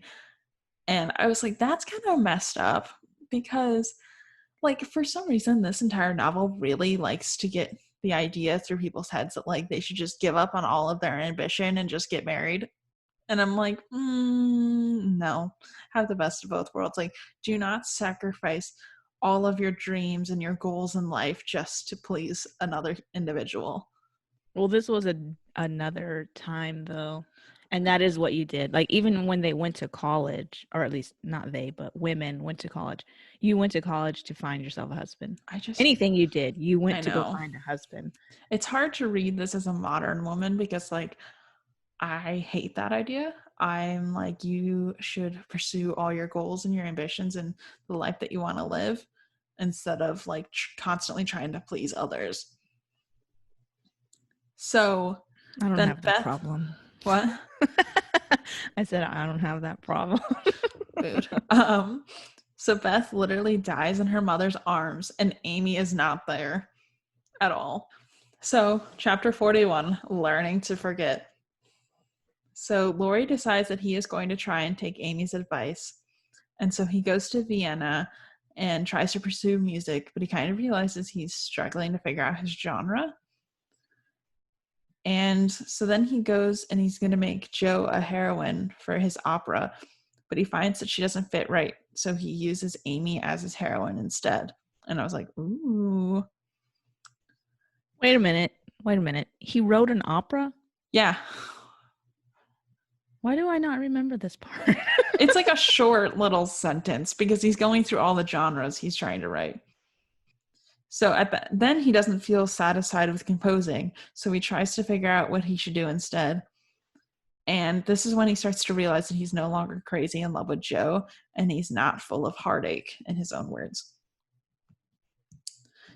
And I was like, that's kind of messed up because, like, for some reason, this entire novel really likes to get the idea through people's heads that, like, they should just give up on all of their ambition and just get married. And I'm like, no, have the best of both worlds. Like, do not sacrifice all of your dreams and your goals in life just to please another individual. Well, this was another time, though. And that is what you did. Like, even when they went to college, or at least not they, but women went to college, you went to college to find yourself a husband. Anything you did, you went to go find a husband. It's hard to read this as a modern woman because, like, I hate that idea. I'm like, you should pursue all your goals and your ambitions and the life that you want to live. instead of like constantly trying to please others. So I don't then have that Beth, problem. what? I said I don't have that problem. Mood. So Beth literally dies in her mother's arms, and Amy is not there at all. So, chapter 41, learning to forget. So, Laurie decides that he is going to try and take Amy's advice. And so he goes to Vienna and tries to pursue music, but he kind of realizes he's struggling to figure out his genre. And so then he goes and he's going to make Jo a heroine for his opera, but he finds that she doesn't fit right. So he uses Amy as his heroine instead. And I was like, ooh. Wait a minute. He wrote an opera? Yeah. Why do I not remember this part? It's like a short little sentence because he's going through all the genres he's trying to write. So then he doesn't feel satisfied with composing, so he tries to figure out what he should do instead. And this is when he starts to realize that he's no longer crazy in love with Jo, and he's not full of heartache, in his own words.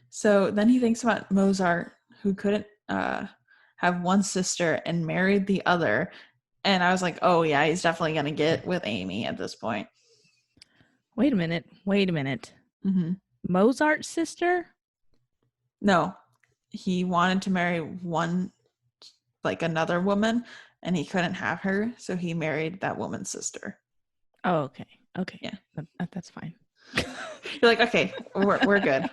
So then he thinks about Mozart, who couldn't have one sister and married the other. And I was like, oh yeah, he's definitely going to get with Amy at this point. Wait a minute. Mm-hmm. Mozart's sister? No, he wanted to marry another woman, and he couldn't have her, so he married that woman's sister. Oh, okay. Yeah. That's fine. You're like, okay, we're good.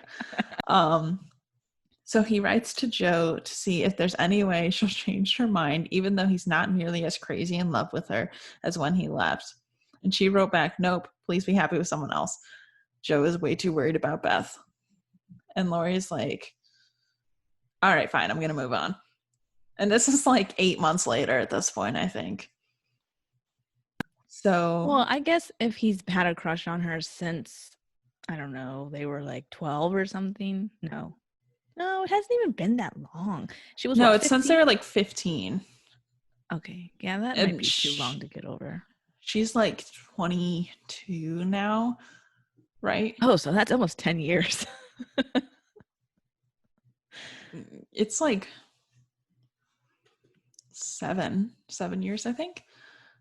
So he writes to Jo to see if there's any way she'll change her mind, even though he's not nearly as crazy in love with her as when he left. And she wrote back, nope, please be happy with someone else. Jo is way too worried about Beth. And Laurie's like, all right, fine, I'm going to move on. And this is like 8 months later at this point, I think. So. Well, I guess if he's had a crush on her since, I don't know, they were like 12 or something. No, it hasn't even been that long. She was No, what, it's 15? since they were like 15. Okay. Yeah, that might be too long to get over. She's like 22 now, right? Oh, so that's almost 10 years. It's like 7 years, I think.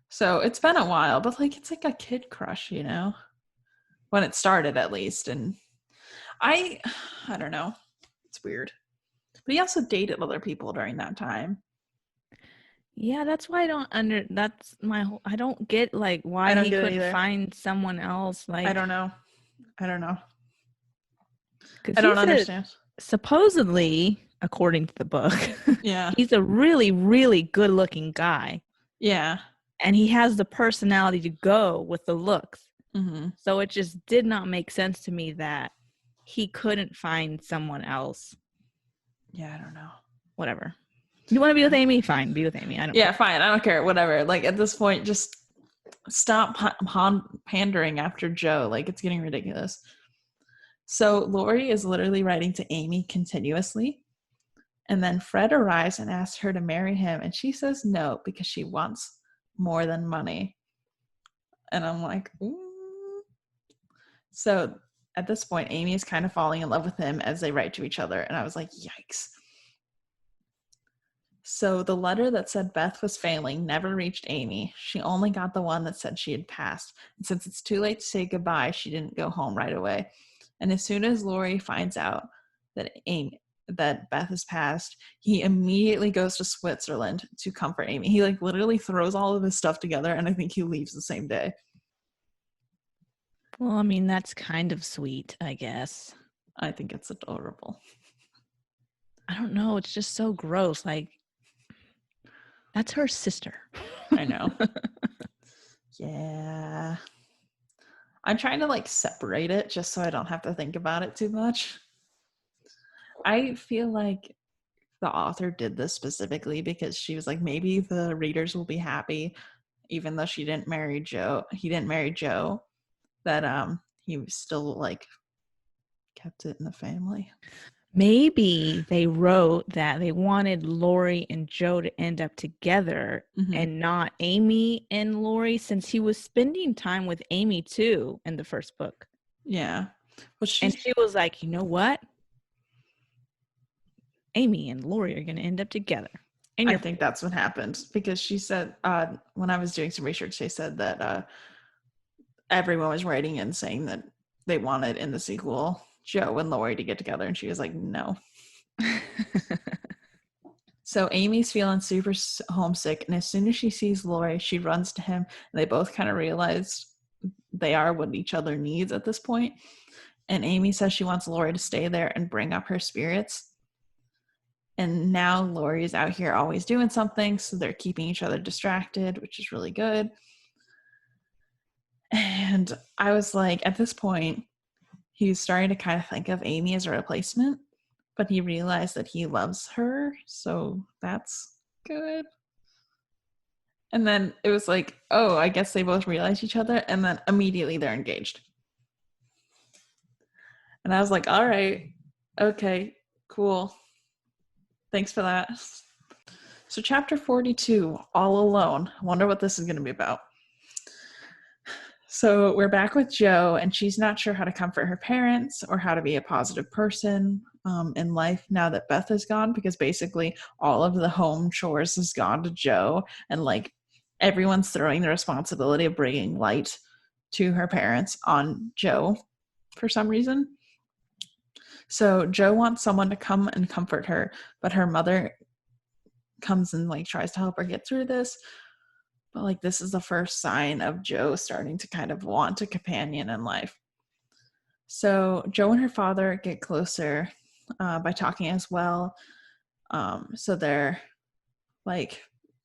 So it's been a while, but like it's like a kid crush, you know, when it started at least. And I don't know, it's weird. But he also dated other people during that time. Yeah, that's why I don't get like why he couldn't find someone else. Like I don't know. I don't Because understand. Supposedly, according to the book, yeah, he's a really, really good-looking guy. Yeah. And he has the personality to go with the looks. Mm-hmm. So it just did not make sense to me that he couldn't find someone else. Yeah, I don't know. Whatever. You want to be with Amy? Fine, be with Amy. I don't care. Fine. I don't care. Whatever. Like at this point, just stop pandering after Jo. Like it's getting ridiculous. So Laurie is literally writing to Amy continuously. And then Fred arrives and asks her to marry him. And she says no because she wants more than money. And I'm like, ooh. So at this point, Amy is kind of falling in love with him as they write to each other. And I was like, yikes. So the letter that said Beth was failing never reached Amy. She only got the one that said she had passed. And since it's too late to say goodbye, she didn't go home right away. And as soon as Laurie finds out that Beth has passed, he immediately goes to Switzerland to comfort Amy. He like literally throws all of his stuff together, and I think he leaves the same day. Well, I mean, that's kind of sweet, I guess. I think it's adorable. I don't know. It's just so gross. Like, that's her sister. I know. Yeah. I'm trying to like separate it just so I don't have to think about it too much. I feel like the author did this specifically because she was like, maybe the readers will be happy, even though he didn't marry Jo, that he was still like kept it in the family. Maybe they wrote that they wanted Laurie and Jo to end up together and not Amy and Laurie, since he was spending time with Amy too in the first book. Yeah. Well, And she was like, you know what? Amy and Laurie are going to end up together. I think that's what happened, because she said, when I was doing some research, they said that everyone was writing in saying that they wanted in the sequel Joe and Laurie to get together, and she was like, no. So Amy's feeling super homesick, and as soon as she sees Laurie, she runs to him, and they both kind of realize they are what each other needs at this point. And Amy says she wants Laurie to stay there and bring up her spirits. And now Laurie is out here always doing something, so they're keeping each other distracted, which is really good. And I was like, at this point, he's starting to kind of think of Amy as a replacement, but he realized that he loves her, so that's good. And then it was like, oh, I guess they both realize each other, and then immediately they're engaged. And I was like, all right, okay, cool. Thanks for that. So chapter 42, All Alone. I wonder what this is going to be about. So we're back with Jo, and she's not sure how to comfort her parents or how to be a positive person in life now that Beth is gone, because basically all of the home chores has gone to Jo, and like everyone's throwing the responsibility of bringing light to her parents on Jo for some reason. So Jo wants someone to come and comfort her, but her mother comes and like tries to help her get through this. But like this is the first sign of Jo starting to kind of want a companion in life. So Jo and her father get closer by talking as well. So they're like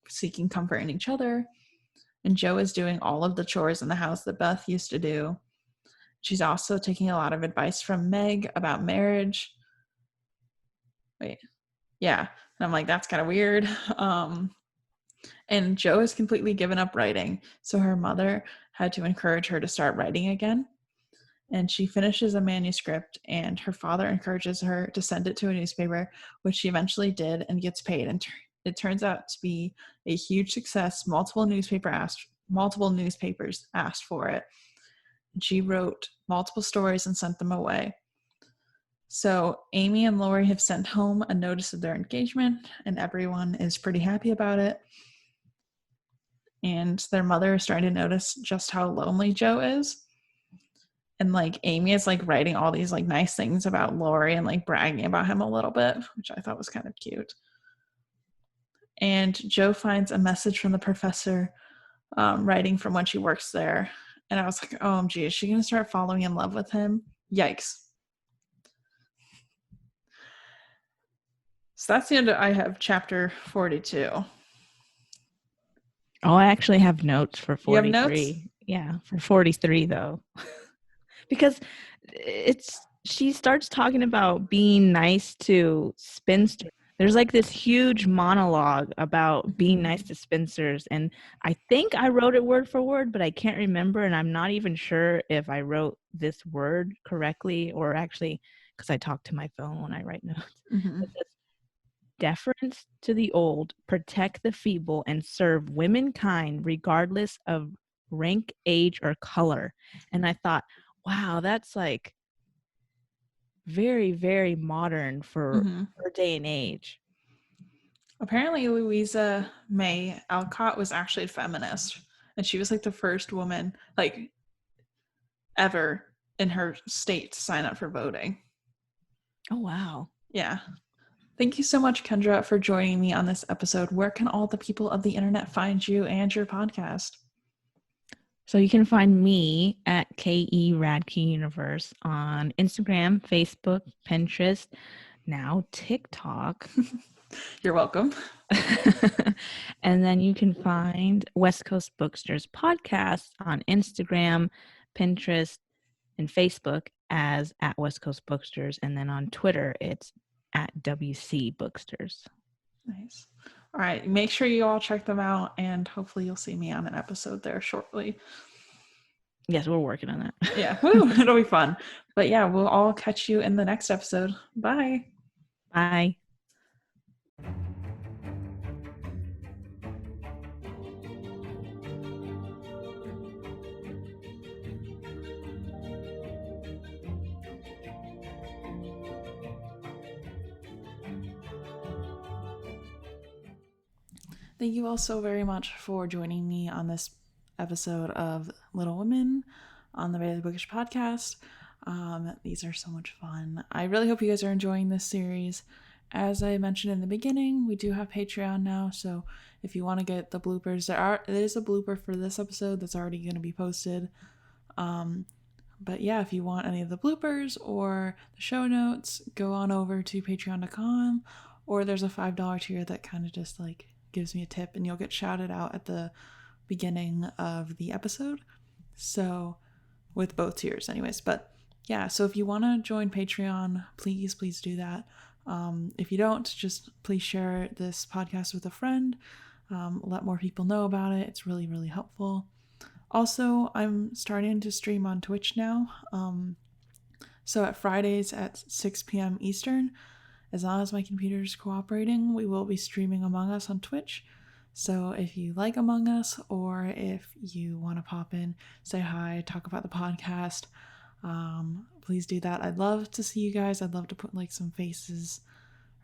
seeking comfort in each other. And Jo is doing all of the chores in the house that Beth used to do. She's also taking a lot of advice from Meg about marriage. Wait, yeah. And I'm like, that's kind of weird. And Jo has completely given up writing, so her mother had to encourage her to start writing again. And she finishes a manuscript, and her father encourages her to send it to a newspaper, which she eventually did and gets paid. And it turns out to be a huge success. Multiple newspapers asked for it. And she wrote multiple stories and sent them away. So Amy and Laurie have sent home a notice of their engagement, and everyone is pretty happy about it. And their mother is starting to notice just how lonely Jo is. And like Amy is like writing all these like nice things about Laurie and like bragging about him a little bit, which I thought was kind of cute. And Jo finds a message from the professor writing from when she works there. And I was like, OMG, is she going to start falling in love with him? Yikes. So that's the end. I have chapter 42. Oh, I actually have notes for 43. You have notes? Yeah, for 43 though. Because she starts talking about being nice to spinsters. There's like this huge monologue about being nice to spinsters, and I think I wrote it word for word, but I can't remember, and I'm not even sure if I wrote this word correctly or actually, because I talk to my phone when I write notes. Mm-hmm. It says, deference to the old, protect the feeble, and serve womankind regardless of rank, age, or color. And I thought, wow, that's like very, very modern for her day and age. Apparently Louisa May Alcott was actually a feminist, and she was like the first woman like ever in her state to sign up for voting. Oh, wow. Yeah. Thank you so much, Kendra, for joining me on this episode. Where can all the people of the internet find you and your podcast? So you can find me at KE Radke Universe on Instagram, Facebook, Pinterest, now TikTok. You're welcome. And then you can find West Coast Booksters podcast on Instagram, Pinterest, and Facebook as at West Coast Booksters. And then on Twitter, it's at WC Booksters. Nice. All right. Make sure you all check them out, and hopefully you'll see me on an episode there shortly. Yes, we're working on that. Yeah. Woo, it'll be fun. But yeah, we'll all catch you in the next episode. Bye. Bye. Thank you all so very much for joining me on this episode of Little Women on the Barely Bookish podcast. These are so much fun. I really hope you guys are enjoying this series. As I mentioned in the beginning, we do have Patreon now, so if you want to get the bloopers, there's a blooper for this episode that's already going to be posted. But yeah, if you want any of the bloopers or the show notes, go on over to patreon.com, or there's a $5 tier that kind of just like gives me a tip and you'll get shouted out at the beginning of the episode. So with both tiers anyways, but yeah, so if you want to join Patreon, please do that. If you don't, just please share this podcast with a friend. Let more people know about it. It's really, really helpful. Also, I'm starting to stream on Twitch now. So at Fridays at 6 p.m. Eastern, as long as my computer is cooperating, we will be streaming Among Us on Twitch. So if you like Among Us, or if you want to pop in, say hi, talk about the podcast, please do that. I'd love to see you guys. I'd love to put like some faces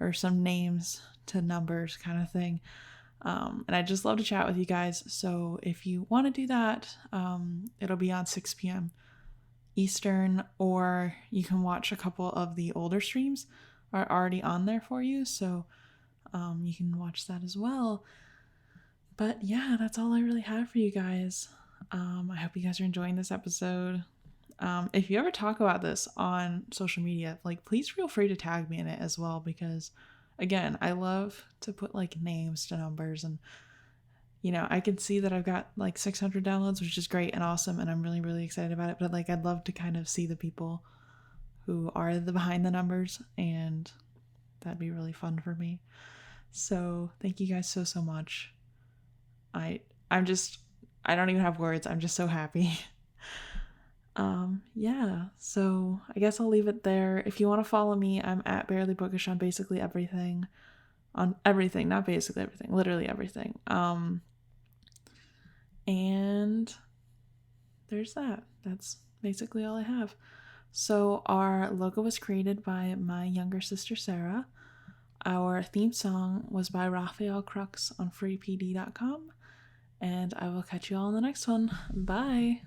or some names to numbers kind of thing. And I'd just love to chat with you guys. So if you want to do that, it'll be on 6 p.m. Eastern, or you can watch a couple of the older streams are already on there for you. So you can watch that as well. But yeah, that's all I really have for you guys. I hope you guys are enjoying this episode. If you ever talk about this on social media, like please feel free to tag me in it as well, because again, I love to put like names to numbers, and you know, I can see that I've got like 600 downloads, which is great and awesome, and I'm really, really excited about it. But like, I'd love to kind of see the people who are the behind the numbers, and that'd be really fun for me. So thank you guys so much. I don't even have words. I'm just so happy. Yeah, so I guess I'll leave it there. If you want to follow me, I'm at Barely Bookish on basically everything. On everything, not basically everything, literally everything. And there's that. That's basically all I have. So our logo was created by my younger sister Sarah. Our theme song was by Raphael Crux on freepd.com. And I will catch you all in the next one. Bye.